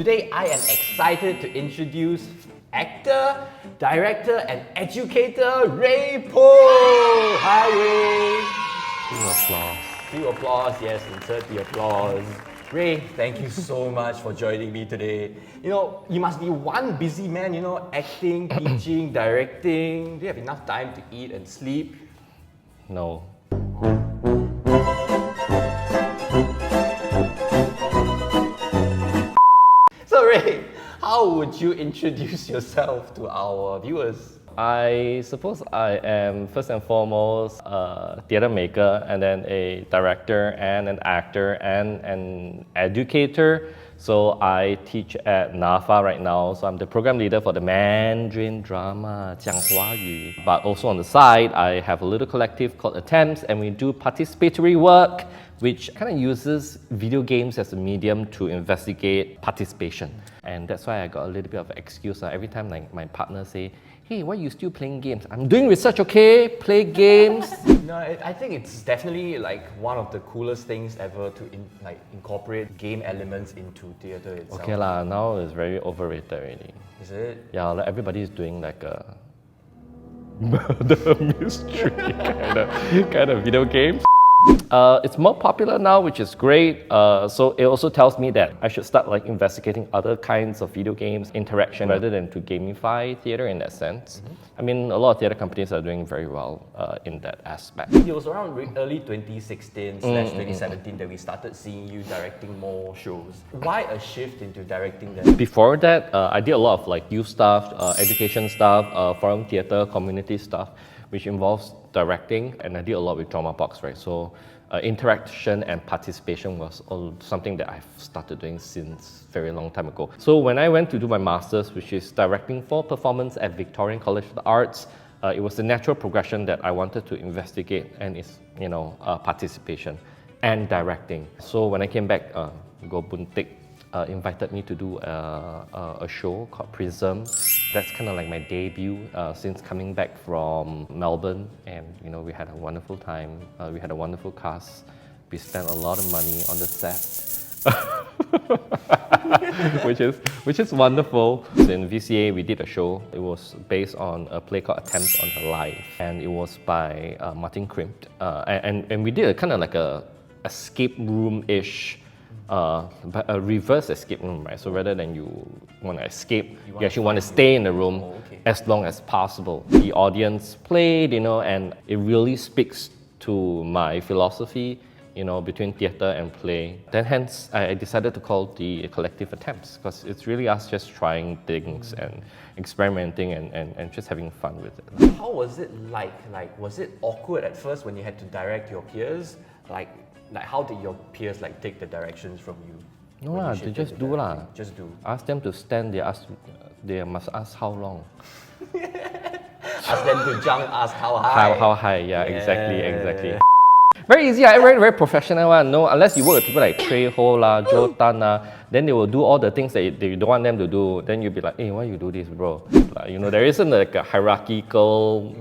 Today, I am excited to introduce actor, director, and educator Rei Poh. Hi, Rei. Few applause, yes, insert the applause. Rei, thank you so much for joining me today. You must be one busy man, acting, teaching, directing. Do you have enough time to eat and sleep? No. So Rei, how would you introduce yourself to our viewers? I suppose I am first and foremost a theatre maker, and then a director and an actor and an educator. So I teach at NAFA right now. So I'm the program leader for the Mandarin drama 讲华语. But also on the side, I have a little collective called Attempts, and we do participatory work, which kind of uses video games as a medium to investigate participation. And that's why I got a little bit of an excuse. Every time my partner say, hey, why are you still playing games? I'm doing research, okay? Play games. No, I think it's definitely one of the coolest things ever to incorporate game elements into theatre itself. Okay lah, now it's very overrated already. Is it? Yeah, everybody's doing a murder mystery kind of video games. It's more popular now, which is great. So it also tells me that I should start investigating other kinds of video games interaction rather than to gamify theatre in that sense. I mean, a lot of theatre companies are doing very well in that aspect. It was around early 2016/2017 that we started seeing you directing more shows. Why a shift into directing them? Before that, I did a lot of youth stuff, education stuff, forum theatre, community stuff, which involves directing, and I did a lot with Drama Box, right? So interaction and participation was something that I've started doing since very long time ago. So when I went to do my master's, which is directing for performance at Victorian College of the Arts, it was the natural progression that I wanted to investigate, and it's participation and directing. So when I came back, Go Buntik invited me to do a show called Prism. That's kind of my debut since coming back from Melbourne, and we had a wonderful time. We had a wonderful cast. We spent a lot of money on the set, which is wonderful. So in VCA, we did a show. It was based on a play called Attempts on Her Life, and it was by Martin Krimpt. And we did a kind of a escape room-ish. But a reverse escape room, right? So rather than you want to escape, you actually want to stay in the room as long as possible. The audience played, and it really speaks to my philosophy, between theatre and play. Then hence, I decided to call the collective Attempts, because it's really us just trying things and experimenting and just having fun with it. How was it like? Was it awkward at first when you had to direct your peers? How did your peers take the directions from you? No lah, they just do lah. Just do. Ask them to stand. They must ask how long. Ask them to jump. Ask how high. How high? Yeah, exactly. Very easy, very professional one. No, unless you work with people like Trey Ho lah, Joe Tan lah, then they will do all the things that you don't want them to do. Then you'll be like, hey, why you do this, bro? There isn't a hierarchical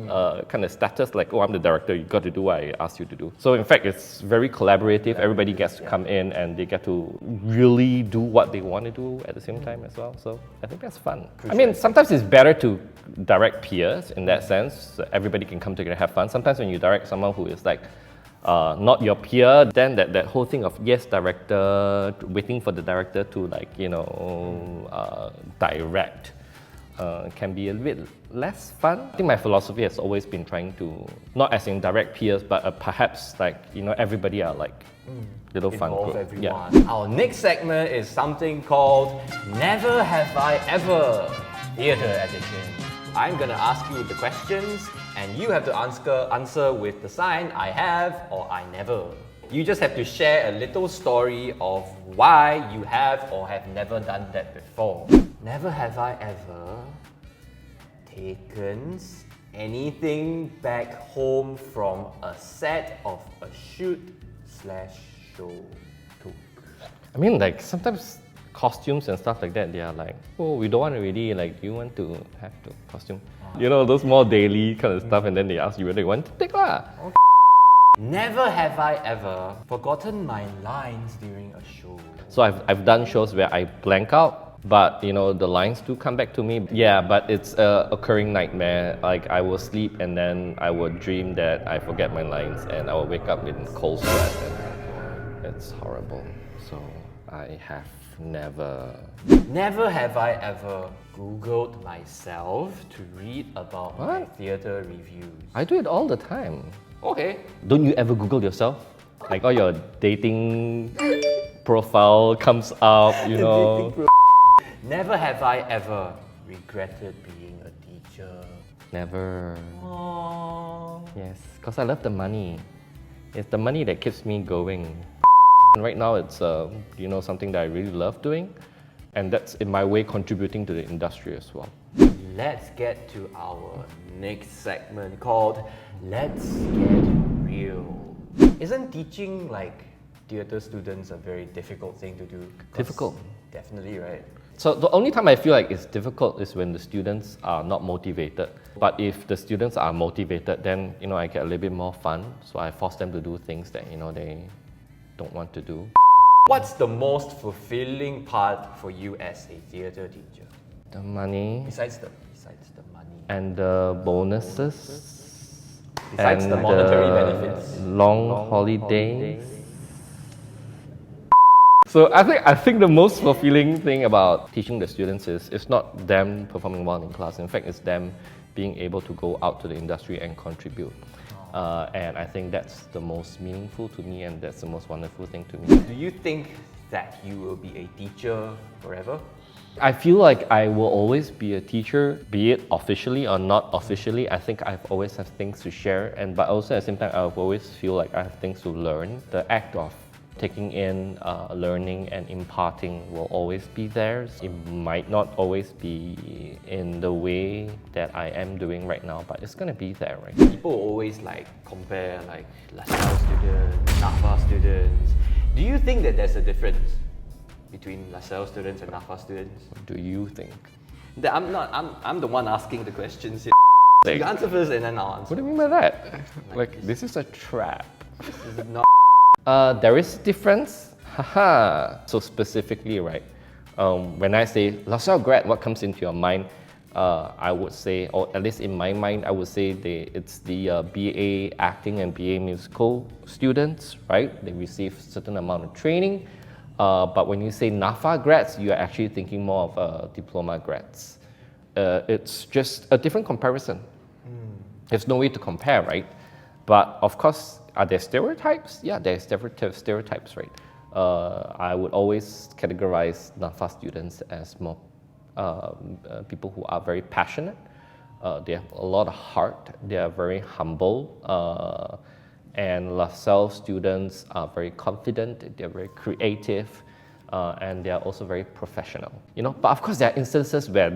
kind of status oh, I'm the director, you got to do what I asked you to do. So in fact, it's very collaborative. Everybody gets to come in and they get to really do what they want to do at the same time as well. So I think that's fun. I mean, sometimes it's better to direct peers in that sense. So everybody can come together and have fun. Sometimes when you direct someone who is not your peer, then that whole thing of yes, director, waiting for the director to direct can be a little bit less fun. I think my philosophy has always been trying to, not as in direct peers, but perhaps everybody are little fun involve group. Everyone. Yeah. Our next segment is something called Never Have I Ever Theatre Edition. I'm gonna ask you the questions, and you have to answer with the sign I have or I never. You just have to share a little story of why you have or have never done that before. Never have I ever taken anything back home from a set of a shoot/show. I mean, sometimes costumes and stuff like that, they are oh, we don't want to really, you want to have the costume. Those more daily kind of stuff, and then they ask you whether you want to take lah. Okay. Never have I ever forgotten my lines during a show. So I've done shows where I blank out But the lines do come back to me. Yeah, but it's a occurring nightmare. Like I will sleep and then I will dream that I forget my lines and I will wake up in cold sweat and it's horrible. So I have Never have I ever Googled myself to read about my theatre reviews. I do it all the time. Okay. Don't you ever Google yourself? Like all your dating profile comes up, Never have I ever regretted being a teacher. Never. Aww. Yes, because I love the money. It's the money that keeps me going. And right now it's something that I really love doing, and that's in my way contributing to the industry as well. Let's get to our next segment called Let's Get Real. Isn't teaching like theatre students a very difficult thing to do? Difficult. Definitely, right? So the only time I feel like it's difficult is when the students are not motivated. But if the students are motivated, then I get a little bit more fun. So I force them to do things that they don't want to do. What's the most fulfilling part for you as a theatre teacher? The money. Besides the money. And the bonuses. Besides and the monetary benefits. Long holidays. So I think the most fulfilling thing about teaching the students is it's not them performing well in class. In fact, it's them being able to go out to the industry and contribute. And I think that's the most meaningful to me, and that's the most wonderful thing to me. Do you think that you will be a teacher forever? I feel like I will always be a teacher, be it officially or not officially. I think I've always have things to share, but also at the same time, I've always feel like I have things to learn. The act of taking in, learning and imparting will always be there. It might not always be in the way that I am doing right now, but it's gonna be there, right? People always compare LaSalle students, NAFA students. Do you think that there's a difference between LaSalle students and NAFA students? What do you think? I'm the one asking the questions here. So you answer first and then I'll answer. What do you mean by that? This is a trap. This is not. There is difference. Haha. So specifically, right? When I say LaSalle grad, what comes into your mind? I would say, or at least in my mind, I would say it's the BA acting and BA musical students, right? They receive certain amount of training. But when you say NAFA grads, you are actually thinking more of diploma grads. It's just a different comparison. There's no way to compare, right? But of course, are there stereotypes? Yeah, there's stereotypes, right? I would always categorize NAFA students as more people who are very passionate. They have a lot of heart. They are very humble. And LaSalle students are very confident. They're very creative, and they are also very professional. But of course, there are instances where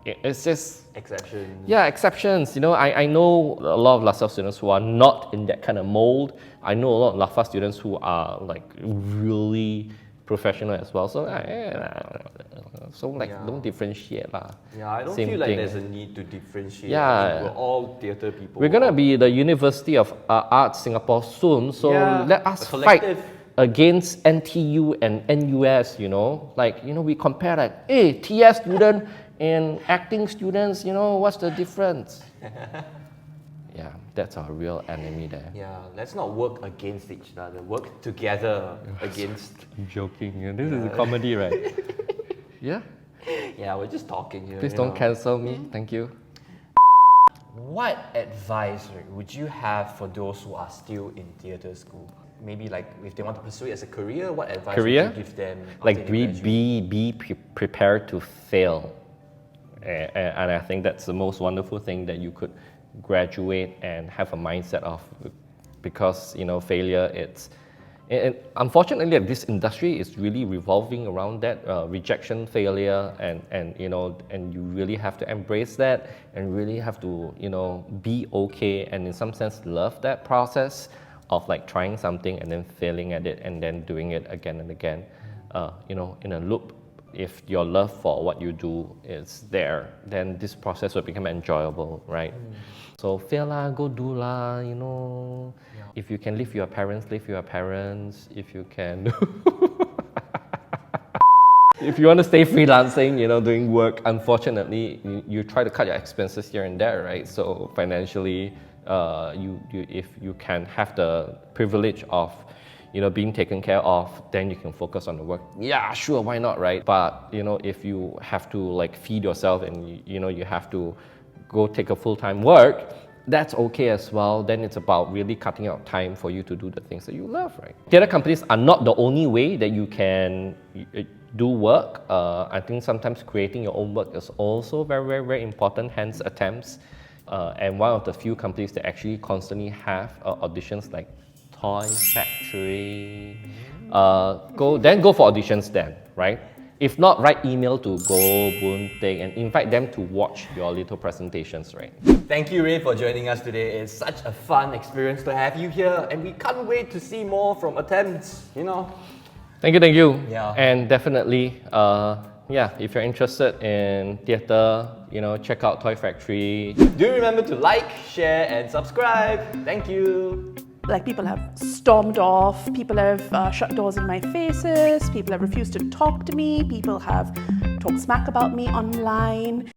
it's just exceptions. Yeah, exceptions. I know a lot of LaSalle students who are not in that kind of mold. I know a lot of LaSalle students who are really professional as well. So, don't differentiate lah. Yeah, I don't Same feel like thing. there's a need to differentiate. Yeah. We're all theatre people. We're gonna be the University of Arts Singapore soon, so let us fight against NTU and NUS. We compare TS student and acting students. What's the difference? Yeah, that's our real enemy there. Yeah, let's not work against each other. Work together against. I'm joking. This is a comedy, right? Yeah. Yeah, we're just talking here. Please don't cancel me. Thank you. What advice would you have for those who are still in theatre school? Maybe if they want to pursue it as a career, what advice would you give them? Be prepared to fail. And I think that's the most wonderful thing that you could graduate and have a mindset of, because failure, unfortunately this industry is really revolving around that rejection, failure, and you really have to embrace that and really have to be okay and in some sense love that process of trying something and then failing at it and then doing it again and again in a loop. If your love for what you do is there, then this process will become enjoyable, right? So fail lah, go do lah, Yeah. If you can live with your parents, live with your parents. If you can... if you want to stay freelancing, doing work, unfortunately, you try to cut your expenses here and there, right? So financially, if you can have the privilege of being taken care of, then you can focus on the work. Yeah, sure, why not, right? But if you have to like feed yourself and you have to go take a full-time work, that's okay as well. Then it's about really cutting out time for you to do the things that you love, right? Theatre companies are not the only way that you can do work. I think sometimes creating your own work is also very, very, very important, hence attempts. And one of the few companies that actually constantly have auditions like Toy Factory. Go for auditions then, right? If not, write email to Go, Boon, Teck and invite them to watch your little presentations, right? Thank you, Rei, for joining us today. It's such a fun experience to have you here, and we can't wait to see more from attempts, Thank you. Yeah. And definitely, if you're interested in theatre, check out Toy Factory. Do remember to like, share, and subscribe. Thank you. Like, people have stormed off, people have shut doors in my faces, people have refused to talk to me, people have talked smack about me online.